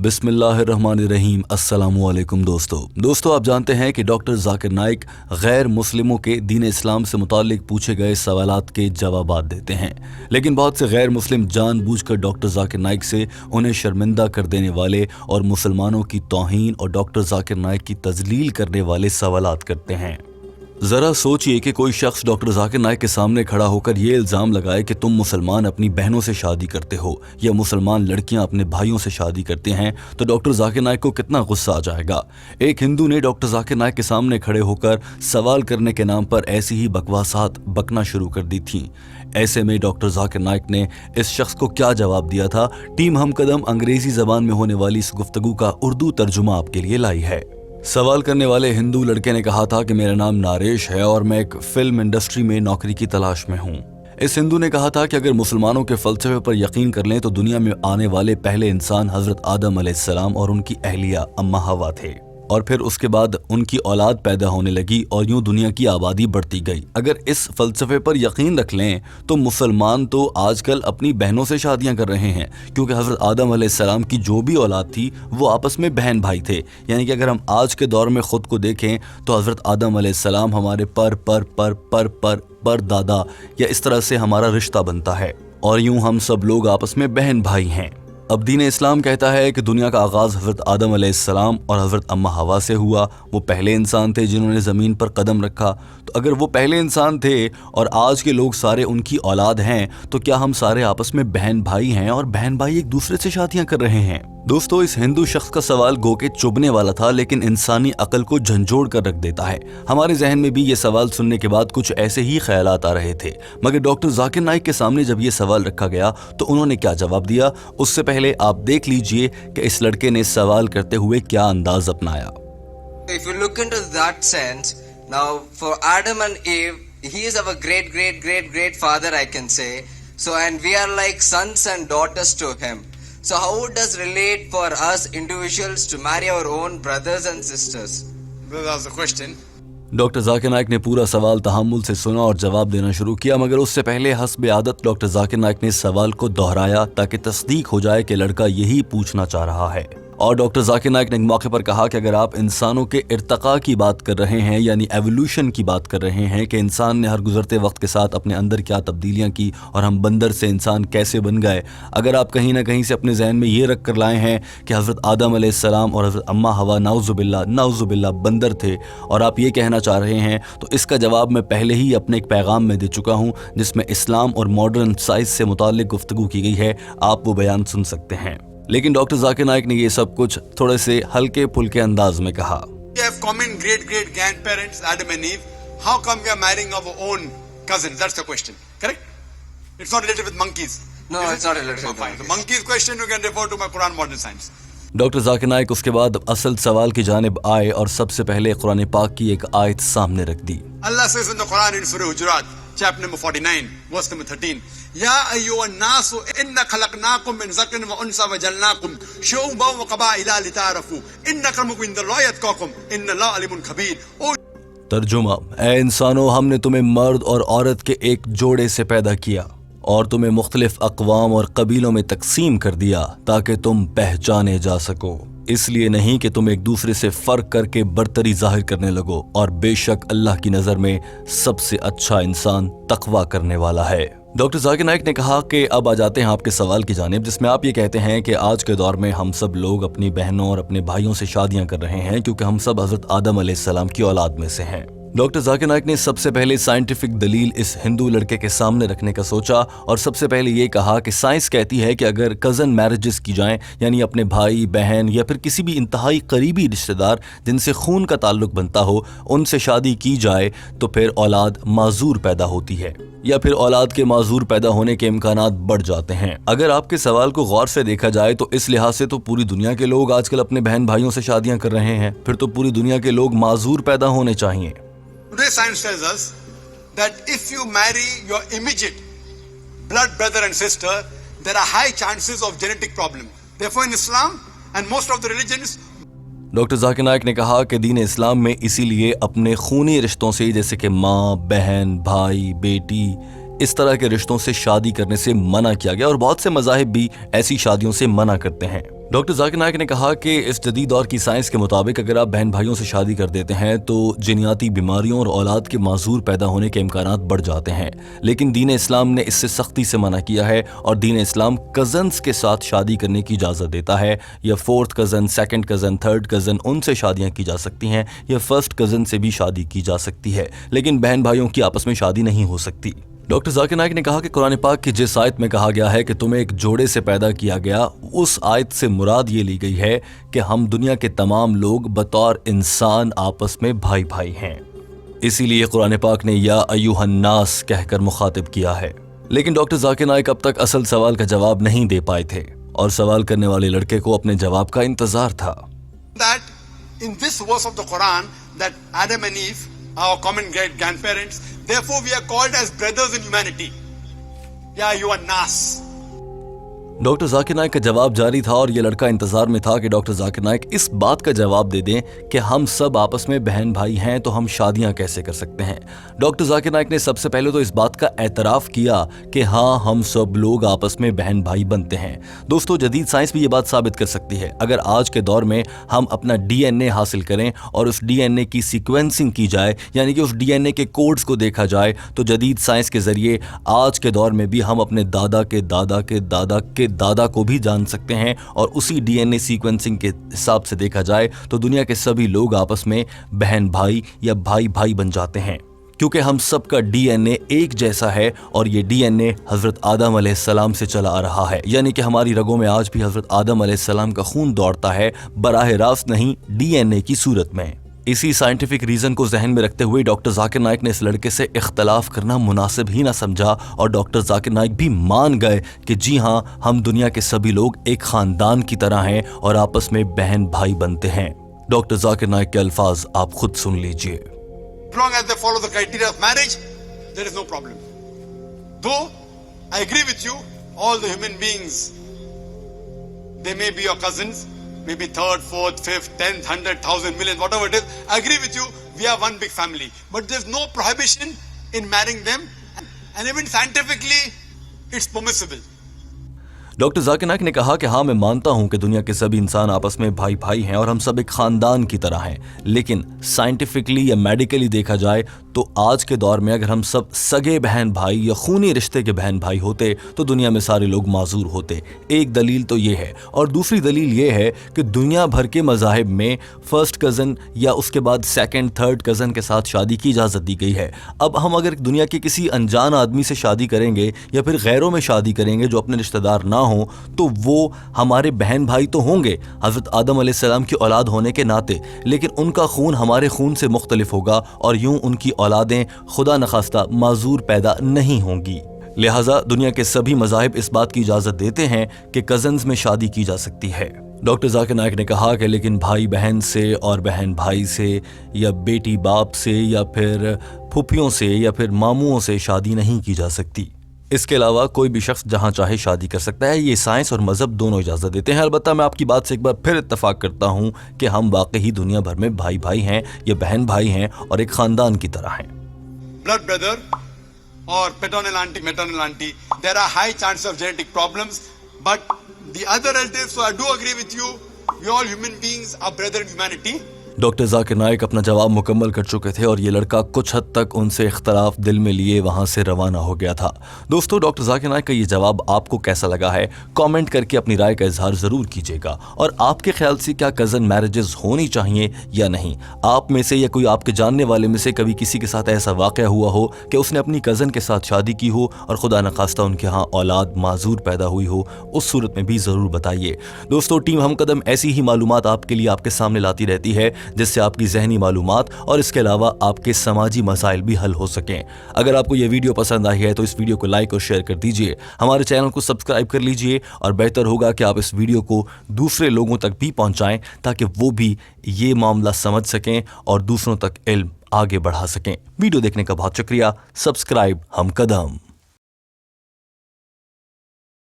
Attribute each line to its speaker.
Speaker 1: बिस्मिल्लाहिर्रहमानिर्रहीम। अस्सलामुअलैकुम दोस्तों आप जानते हैं कि डॉक्टर जाकिर नाइक गैर मुस्लिमों के दीन इस्लाम से मुताल्लिक पूछे गए सवालात के जवाबात देते हैं, लेकिन बहुत से गैर मुस्लिम जानबूझकर डॉक्टर जाकिर नाइक से उन्हें शर्मिंदा कर देने वाले और मुसलमानों की तौहीन और डॉक्टर जाकिर नाइक की तजलील करने वाले सवालात करते हैं। ज़रा सोचिए कि कोई शख्स डॉक्टर जाकिर नाइक के सामने खड़ा होकर ये इल्ज़ाम लगाए कि तुम मुसलमान अपनी बहनों से शादी करते हो या मुसलमान लड़कियां अपने भाइयों से शादी करते हैं, तो डॉक्टर जाकिर नाइक को कितना गुस्सा आ जाएगा। एक हिंदू ने डॉक्टर जाकिर नाइक के सामने खड़े होकर सवाल करने के नाम पर ऐसी ही बकवासात बकना शुरू कर दी थी। ऐसे में डॉक्टर जाकिर नाइक ने इस शख्स को क्या जवाब दिया था, टीम हमकदम अंग्रेजी ज़बान में होने वाली इस गुफ्तगू का उर्दू तर्जुमा आपके लिए लाई है। सवाल करने वाले हिंदू लड़के ने कहा था कि मेरा नाम नारेश है और मैं एक फिल्म इंडस्ट्री में नौकरी की तलाश में हूँ। इस हिंदू ने कहा था कि अगर मुसलमानों के फ़लसफ़े पर यकीन कर लें तो दुनिया में आने वाले पहले इंसान हज़रत आदम अलैहिस्सलाम और उनकी अहलिया अम्मा हवा थे, और फिर उसके बाद उनकी औलाद पैदा होने लगी और यूं दुनिया की आबादी बढ़ती गई। अगर इस फ़लसफ़े पर यकीन रख लें तो मुसलमान तो आजकल अपनी बहनों से शादियां कर रहे हैं, क्योंकि हज़रत आदम अलैहिस्सलाम की जो भी औलाद थी वो आपस में बहन भाई थे। यानी कि अगर हम आज के दौर में ख़ुद को देखें तो हज़रत आदम अलैहिस्सलाम हमारे पर दादा या इस तरह से हमारा रिश्ता बनता है, और यूं हम सब लोग आपस में बहन भाई हैं। अब दीन इस्लाम कहता है कि दुनिया का आगाज़ हज़रत आदम अलैहिस्सलाम और हज़रत अम्मा हवा से हुआ। वो पहले इंसान थे जिन्होंने ज़मीन पर कदम रखा। तो अगर वो पहले इंसान थे और आज के लोग सारे उनकी औलाद हैं, तो क्या हम सारे आपस में बहन भाई हैं और बहन भाई एक दूसरे से शादियां कर रहे हैं? दोस्तों, इस हिंदू शख्स का सवाल गो के चुभने वाला था, लेकिन इंसानी अकल को झंझोड़ कर रख देता है। हमारे जहन में भी ये सवाल सुनने के बाद कुछ ऐसे ही ख्यालात आ रहे थे, मगर डॉक्टर जाकिर नाइक के सामने जब ये सवाल रखा गया तो उन्होंने क्या जवाब दिया, उससे पहले आप देख लीजिए कि इस लड़के ने सवाल करते हुए क्या अंदाज अपनाया।
Speaker 2: If you look into that sense, now for Adam and Eve, he is our great father, I can say. So, and we are like sons and daughters to him. So how does relate for us individuals to marry our own brothers and sisters?
Speaker 3: That was the question.
Speaker 1: Doctor Zakir Naik ने पूरा सवाल तहम्मुल से सुना और जवाब देना शुरू किया, मगर उससे पहले हस्ब आदत डॉक्टर जाकिर नाइक ने सवाल को दोहराया ताकि तस्दीक हो जाए कि लड़का यही पूछना चाह रहा है। और डॉक्टर जाकिर नाइक ने एक मौके पर कहा कि अगर आप इंसानों के इर्तका की बात कर रहे हैं, यानी एवोल्यूशन की बात कर रहे हैं कि इंसान ने हर गुजरते वक्त के साथ अपने अंदर क्या तब्दीलियां की और हम बंदर से इंसान कैसे बन गए, अगर आप कहीं ना कहीं से अपने जहन में ये रख कर लाए हैं कि हज़रत आदम अलैहिस्सलाम और हज़रत अम्मा हवा नाउज़ुबिल्लाह बंदर थे और आप ये कहना चाह रहे हैं, तो इसका जवाब मैं पहले ही अपने एक पैगाम में दे चुका हूँ जिसमें इस्लाम और मॉडर्न साइंस से मुताल्लिक गुफ्तगू की गई है। आप वो बयान सुन सकते हैं। लेकिन डॉक्टर जाकिर नाइक ने ये सब कुछ थोड़े से हल्के फुल्के अंदाज में कहा।
Speaker 3: We have common great grandparents, Adam and Eve. How come we are marrying our own cousins? That's the question. Correct? It's not related with monkeys.
Speaker 2: No, it's not related with
Speaker 3: fine. The monkeys question you can refer to my Quran Modern Science.
Speaker 1: Doctor Zakir Naik उसके बाद असल सवाल की जानिब आए और सबसे पहले कुरान पाक की एक आयत सामने रख दी।
Speaker 3: Allah says in the Quran in Surah Hujurat, chapter number 49, verse number 13. या अय्युहन नासु इन्ना खलकनाकुम मिन ज़करिन व उनसा व जअलनाकुम शुअबन व क़बाइला लितारफू इन्न अक्रमकुम इंदल्लाहि अत्क़ाकुम इन्नल्लाह अलीमुन खबीर।
Speaker 1: तर्जुमा: ऐ इंसानों, हमने तुम्हें मर्द और औरत के एक जोड़े से पैदा किया और तुम्हें मुख्तलिफ अक़वाम और कबीलों में तकसीम कर दिया ताकि तुम पहचाने जा सको, इसलिए नहीं कि तुम एक दूसरे से फ़र्क करके बरतरी जाहिर करने लगो, और बेशक अल्लाह की नज़र में सबसे अच्छा इंसान तक़वा करने वाला है। डॉक्टर जाकिर नाइक ने कहा कि अब आ जाते हैं आपके सवाल की जानिब, जिसमें आप ये कहते हैं कि आज के दौर में हम सब लोग अपनी बहनों और अपने भाइयों से शादियां कर रहे हैं क्योंकि हम सब हज़रत आदम अलैहिस्सलाम की औलाद में से हैं। डॉक्टर जाकिर नाइक ने सबसे पहले साइंटिफिक दलील इस हिंदू लड़के के सामने रखने का सोचा और सबसे पहले ये कहा कि साइंस कहती है कि अगर कज़न मैरिजेस की जाएं, यानी अपने भाई बहन या फिर किसी भी इंतहाई करीबी रिश्तेदार जिनसे खून का ताल्लुक बनता हो, उनसे शादी की जाए तो फिर औलाद माजूर पैदा होती है या फिर औलाद के माजूर पैदा होने के इम्कानात बढ़ जाते हैं। अगर आपके सवाल को गौर से देखा जाए तो इस लिहाज से तो पूरी दुनिया के लोग आजकल अपने बहन भाइयों से शादियां कर रहे हैं, फिर तो पूरी दुनिया के लोग माजूर पैदा होने चाहिए।
Speaker 3: Today science tells us that if you marry your immediate blood brother and sister, there are high chances of genetic problem. Therefore in Islam and most of the religions,
Speaker 1: doctor Zakir Naik ने कहा कि दीन इस्लाम में इसीलिए अपने खूनी रिश्तों से, जैसे कि माँ, बहन, भाई, बेटी, इस तरह के रिश्तों से शादी करने से मना किया गया और बहुत से मज़ाहिब भी ऐसी शादियों से मना करते हैं। डॉक्टर जाकिर नाइक ने कहा कि इस जदीद दौर की साइंस के मुताबिक अगर आप बहन भाइयों से शादी कर देते हैं तो जिनियाती बीमारियों और औलाद के माजूर पैदा होने के इम्कानात बढ़ जाते हैं, लेकिन दीन इस्लाम ने इससे सख्ती से मना किया है और दीन इस्लाम कज़न्स के साथ शादी करने की इजाज़त देता है। या fourth cousin, second cousin, third cousin, उनसे शादियाँ की जा सकती हैं या फर्स्ट कज़न से भी शादी की जा सकती है, लेकिन बहन भाइयों की आपस में शादी नहीं हो सकती। डॉक्टर जाकिर नाइक ने कहा कि कुरान पाक की जिस आयत में कहा गया है कि तुम्हें एक जोड़े से पैदा किया गया, उस आयत से मुराद ये ली गई है कि हम दुनिया के तमाम लोग बतौर इंसान आपस में भाई भाई हैं। इसीलिए कुरान पाक ने या अय्युहन्नास कहकर मुखातिब किया है। लेकिन डॉक्टर जाकिर नाइक अब तक असल सवाल का जवाब नहीं दे पाए थे और सवाल करने वाले लड़के को अपने जवाब का इंतजार था।
Speaker 3: That in this verse of the Quran that Adam and Eve, our common great grandparents, therefore we are called as brothers in humanity. Yeah, you are Nas.
Speaker 1: Doctor Zakir Naik का जवाब जारी था और ये लड़का इंतजार में था कि डॉक्टर जाकिर नाइक इस बात का जवाब दे दें कि हम सब आपस में बहन भाई हैं तो हम शादियां कैसे कर सकते हैं। डॉक्टर जाकिर नाइक ने सबसे पहले तो इस बात का एतराफ़ किया कि हाँ, हम सब लोग आपस में बहन भाई बनते हैं। दोस्तों, जदीद साइंस भी ये बात साबित कर सकती है। अगर आज के दौर में हम अपना DNA हासिल करें और उस DNA की सीक्वेंसिंग की जाए, यानी कि उस DNA के कोड्स को देखा जाए, तो जदीद साइंस के ज़रिए आज के दौर में भी हम अपने दादा के दादा के दादा के दादा को भी जान सकते हैं और उसी DNA सीक्वेंसिंग के हिसाब से देखा जाए तो दुनिया के सभी लोग आपस में बहन भाई या भाई भाई बन जाते हैं, क्योंकि हम सबका DNA एक जैसा है और ये DNA हज़रत आदम अलैहिस्सलाम से चला आ रहा है, यानी कि हमारी रगों में आज भी हज़रत आदम अलैहिस्सलाम का खून दौड़ता है, बराह रास्त नहीं, DNA की सूरत में। इसी साइंटिफिक रीज़न को जहन में रखते हुए डॉक्टर जाकिर नाइक ने इस लड़के से इख्तलाफ करना मुनासिब ही ना समझा और डॉक्टर जाकिर नाइक भी मान गए कि जी हाँ, हम दुनिया के सभी लोग एक ख़ानदान की तरह हैं और आपस में बहन भाई बनते हैं। डॉक्टर जाकिर नाइक के अल्फाज आप खुद सुन लीजिए।
Speaker 3: As long as they follow the criteria of marriage, there is no problem. Though I agree with you, all the human beings, they may be your cousins, maybe third, fourth, fifth, 10th, 100, 1,000, million, whatever it is. I agree with you, we are one big family. But there's no prohibition in marrying them, and even scientifically, it's permissible.
Speaker 1: Doctor Zakir Naik ने कहा कि हाँ, मैं मानता हूँ कि दुनिया के सभी इंसान आपस में भाई भाई हैं और हम सब एक ख़ानदान की तरह हैं, लेकिन साइंटिफिकली या मेडिकली देखा जाए तो आज के दौर में अगर हम सब सगे बहन भाई या खूनी रिश्ते के बहन भाई होते तो दुनिया में सारे लोग माजूर होते। एक दलील तो ये है, और दूसरी दलील ये है कि दुनिया भर के मज़ाहिब में फर्स्ट कज़न या उसके बाद सेकंड, थर्ड कज़न के साथ शादी की इजाज़त दी गई है। अब हम अगर दुनिया के किसी अनजान आदमी से शादी करेंगे या फिर गैरों में शादी करेंगे जो अपने रिश्तेदार ना हो, तो वो हमारे बहन भाई तो होंगे हज़रत आदम अलैहिस्सलाम की औलाद होने के नाते, लेकिन उनका खून हमारे खून से मुख्तलिफ होगा और यूं उनकी औलादें खुदा नखास्ता माजूर पैदा नहीं होंगी। लिहाजा दुनिया के सभी मज़ाहिब इस बात की इजाज़त देते हैं कि कज़न्स में शादी की जा सकती है। डॉक्टर जाकिर नाइक ने कहा कि लेकिन भाई बहन से और बहन भाई से या बेटी बाप से या फिर फूफियों से या फिर मामुओं से शादी नहीं की जा सकती। इसके अलावा कोई भी शख्स जहां चाहे शादी कर सकता है, ये साइंस और मज़हब दोनों इजाज़त देते हैं। अलबत्ता मैं आपकी बात से एक बार फिर इत्तफाक करता हूं कि हम वाकई दुनिया भर में भाई भाई हैं या बहन भाई हैं और एक ख़ानदान की तरह हैं।
Speaker 3: Blood brother or paternal auntie, maternal auntie, there are high chances of genetic problems, but the other relatives, so I do agree with you, we all human beings are brother in humanity.
Speaker 1: Doctor Zakir Naik अपना जवाब मुकम्मल कर चुके थे और ये लड़का कुछ हद तक उनसे इख्तलाफ दिल में लिए वहाँ से रवाना हो गया था। दोस्तों, डॉक्टर जाकिर नाइक का ये जवाब आपको कैसा लगा है, कमेंट करके अपनी राय का इजहार ज़रूर कीजिएगा। और आपके ख्याल से क्या कज़न मैरिजेस होनी चाहिए या नहीं? आप में से या कोई आपके जानने वाले में से कभी किसी के साथ ऐसा वाक़या हुआ हो कि उसने अपनी कज़न के साथ शादी की हो और खुदा न खास्ता उनके यहाँ औलाद माजूर पैदा हुई हो? उस सूरत में भी ज़रूर बताइए। दोस्तों, टीम हम कदम ऐसी ही मालूमात आपके लिए आपके सामने लाती रहती है जिससे आपकी ज़हनी मालूमात और इसके अलावा आपके समाजी मसाइल भी हल हो सकें। अगर आपको यह वीडियो पसंद आई है तो इस वीडियो को लाइक और शेयर कर दीजिए, हमारे चैनल को सब्सक्राइब कर लीजिए और बेहतर होगा कि आप इस वीडियो को दूसरे लोगों तक भी पहुंचाएं ताकि वो भी ये मामला समझ सकें और दूसरों तक इल्म आगे बढ़ा सकें। वीडियो देखने का बहुत शुक्रिया। सब्सक्राइब हम कदम।